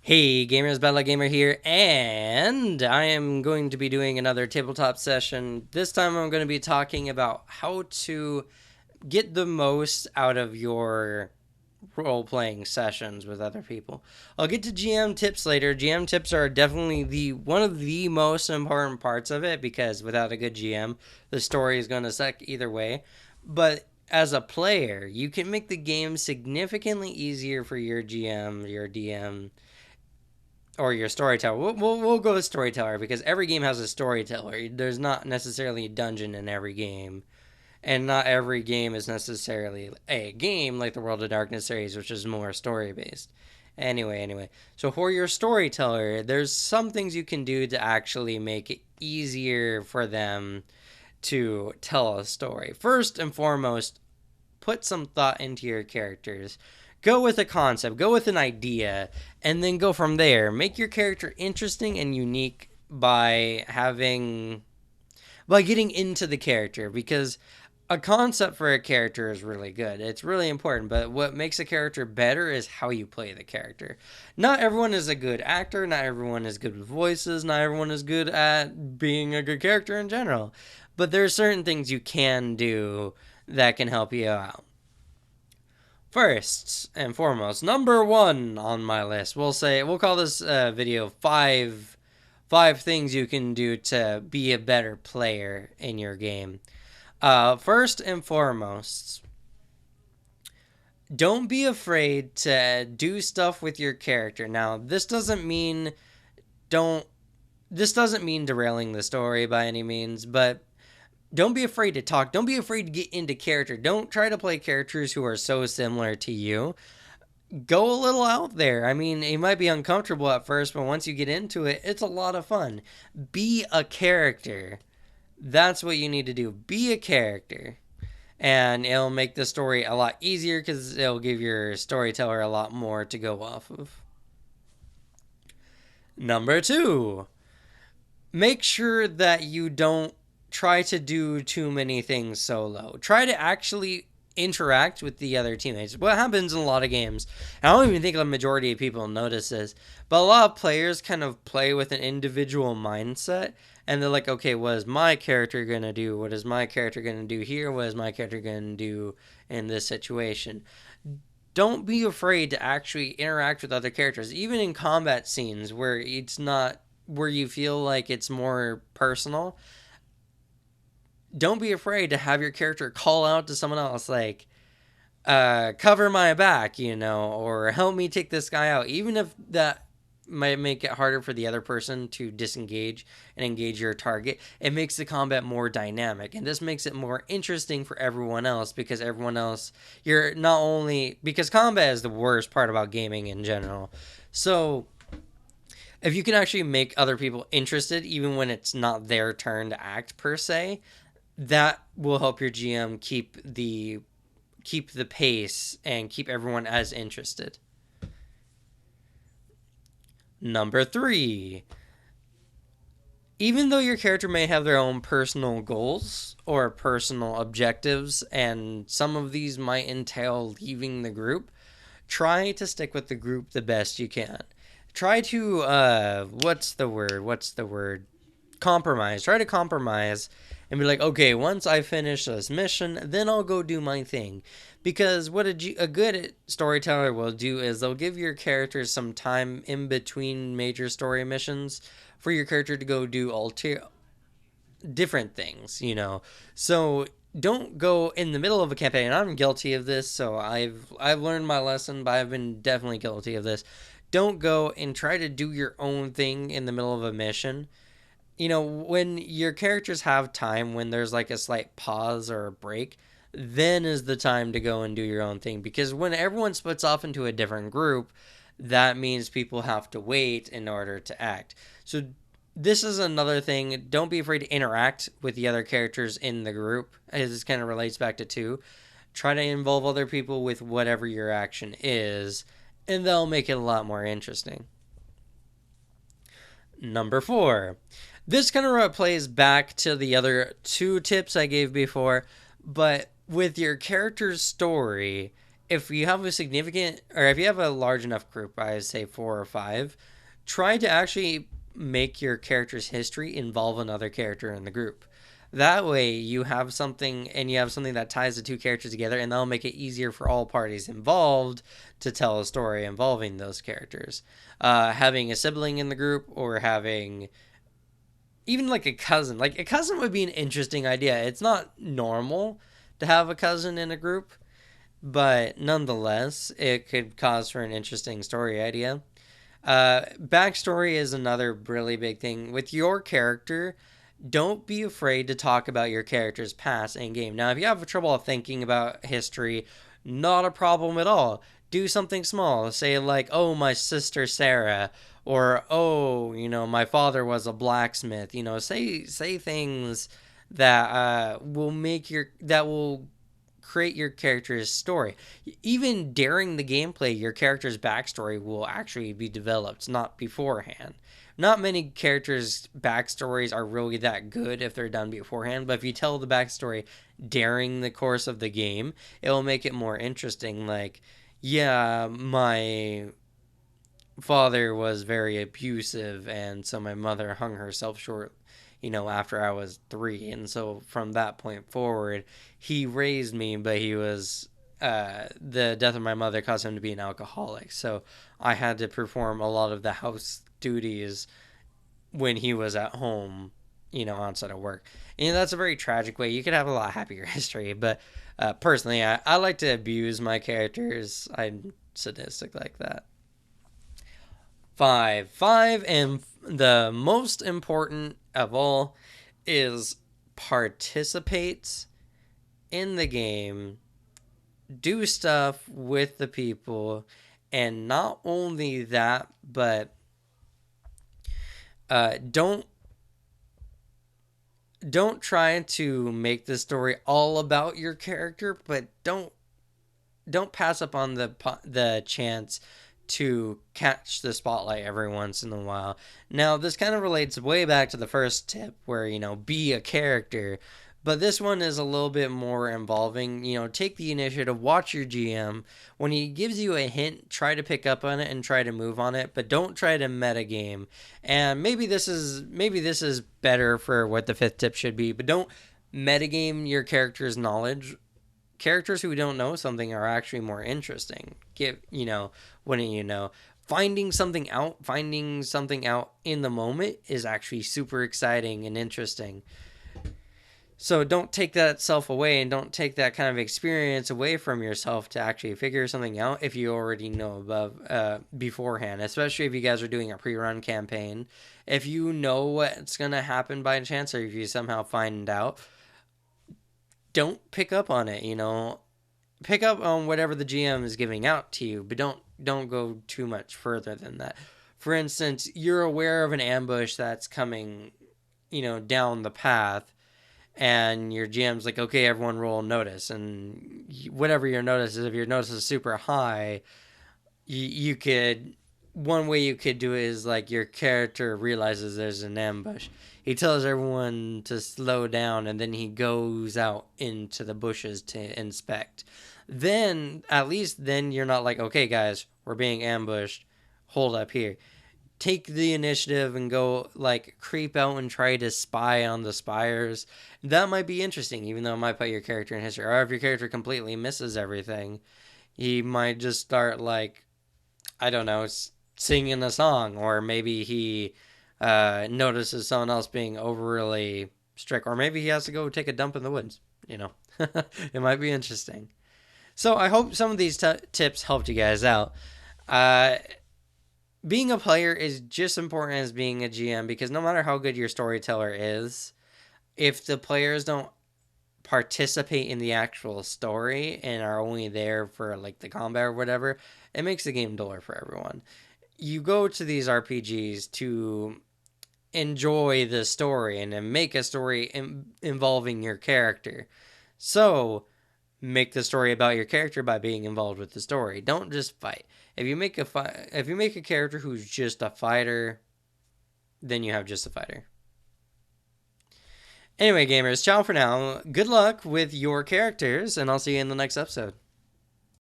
Hey gamers, Battle Gamer here, and I am going to be doing another tabletop session. This time I'm going to be talking about how to get the most out of your role-playing sessions with other people. I'll get to GM tips later. GM tips are definitely the one of the most important parts of it because without a good GM, the story is going to suck either way. But as a player, you can make the game significantly easier for your GM, your DM, or your storyteller. We'll go with storyteller because every game has a storyteller. There's not necessarily a dungeon in every game, and not every game is necessarily a game like the World of Darkness series, which is more story based. Anyway, so for your storyteller, there's some things you can do to actually make it easier for them to tell a story. First and foremost, put some thought into your characters. Go with a concept, go with an idea, and then go from there. Make your character interesting and unique by getting into the character, because a concept for a character is really good. It's really important, but what makes a character better is how you play the character. Not everyone is a good actor, not everyone is good with voices, not everyone is good at being a good character in general. But there are certain things you can do that can help you out. First and foremost, number one on my list, we'll call this video five things you can do to be a better player in your game. First and foremost, don't be afraid to do stuff with your character. Now, don't this doesn't mean derailing the story by any means, but don't be afraid to talk. Don't be afraid to get into character. Don't try to play characters who are so similar to you. Go a little out there. I mean, it might be uncomfortable at first, but once you get into it, it's a lot of fun. Be a character. That's what you need to do. Be a character. And it'll make the story a lot easier because it'll give your storyteller a lot more to go off of. Number two, make sure that you don't try to do too many things solo. Try to actually interact with the other teammates. What happens in a lot of games, I don't even think the majority of people notice this, but a lot of players kind of play with an individual mindset, and they're like, okay, what is my character going to do? What is my character going to do here? What is my character going to do in this situation? Don't be afraid to actually interact with other characters, even in combat scenes where it's not, where you feel like it's more personal. Don't be afraid to have your character call out to someone else, like, cover my back, or help me take this guy out. Even if that might make it harder for the other person to disengage and engage your target, it makes the combat more dynamic. And this makes it more interesting for everyone else, because you're not only, because combat is the worst part about gaming in general. So if you can actually make other people interested, even when it's not their turn to act per se, that will help your GM keep the pace and keep everyone as interested. Number three, even though your character may have their own personal goals or personal objectives, and some of these might entail leaving the group, try to stick with the group the best you can. Try to, compromise. Try to compromise and be like, okay, once I finish this mission, then I'll go do my thing. Because what a good storyteller will do is they'll give your characters some time in between major story missions for your character to go do different things, So don't go in the middle of a campaign. I'm guilty of this, so I've learned my lesson, but I've been definitely guilty of this. Don't go and try to do your own thing in the middle of a mission. When your characters have time, when there's like a slight pause or a break, then is the time to go and do your own thing. Because when everyone splits off into a different group, that means people have to wait in order to act. So this is another thing. Don't be afraid to interact with the other characters in the group, as this kind of relates back to 2. Try to involve other people with whatever your action is, and they'll make it a lot more interesting. Number 4. This kind of plays back to the other 2 tips I gave before, but with your character's story, if you have a significant, or if you have a large enough group, I say 4 or 5, try to actually make your character's history involve another character in the group. That way, you have something, and you have something that ties the two characters together, and that'll make it easier for all parties involved to tell a story involving those characters. Having a sibling in the group, or having even like a cousin would be an interesting idea. It's not normal to have a cousin in a group, but nonetheless, it could cause for an interesting story idea. Backstory is another really big thing. With your character, don't be afraid to talk about your character's past in game. Now, if you have trouble thinking about history, not a problem at all. Do something small. Say, like, oh, my sister Sarah, or oh, my father was a blacksmith. Say things that will create your character's story. Even during the gameplay, your character's backstory will actually be developed, not beforehand. Not many characters' backstories are really that good if they're done beforehand, but if you tell the backstory during the course of the game, it will make it more interesting. Like, yeah, my father was very abusive, and so my mother hung herself short, after I was 3. And so from that point forward, he raised me, but the death of my mother caused him to be an alcoholic. So I had to perform a lot of the house duties when he was at home, outside of work. And that's a very tragic way. You could have a lot happier history, but personally, I like to abuse my characters. I'm sadistic like that. Five, and the most important of all is participate in the game, do stuff with the people, and not only that, but don't try to make the story all about your character, but don't pass up on the chance to catch the spotlight every once in a while. Now, this kind of relates way back to the first tip where, be a character. But this one is a little bit more involving. Take the initiative, watch your GM. When he gives you a hint, try to pick up on it and try to move on it, but don't try to metagame. And maybe this is better for what the fifth tip should be, but don't metagame your character's knowledge. Characters who don't know something are actually more interesting. Wouldn't you know? Finding something out in the moment is actually super exciting and interesting. So don't take that self away, and don't take that kind of experience away from yourself to actually figure something out if you already know beforehand, especially if you guys are doing a pre-run campaign. If you know what's going to happen by chance, or if you somehow find out, don't pick up on it, pick up on whatever the GM is giving out to you, but don't go too much further than that. For instance, you're aware of an ambush that's coming, down the path, and your GM's like, okay, everyone roll notice, and whatever your notice is, if your notice is super high, you could, one way you could do it is like your character realizes there's an ambush. He tells everyone to slow down, and then he goes out into the bushes to inspect. Then, at least then you're not like, okay, guys, we're being ambushed. Hold up here. Take the initiative and go, like, creep out and try to spy on the spires. That might be interesting, even though it might put your character in history. Or if your character completely misses everything, he might just start, like, I don't know, singing a song. Or maybe he notices someone else being overly strict. Or maybe he has to go take a dump in the woods. It might be interesting. So I hope some of these tips helped you guys out. Being a player is just important as being a GM, because no matter how good your storyteller is, if the players don't participate in the actual story and are only there for like the combat or whatever, it makes the game duller for everyone. You go to these RPGs to enjoy the story and then make a story involving your character. So make the story about your character by being involved with the story. Don't just fight. If you make a character who's just a fighter, then you have just a fighter. Anyway, gamers, ciao for now. Good luck with your characters, and I'll see you in the next episode.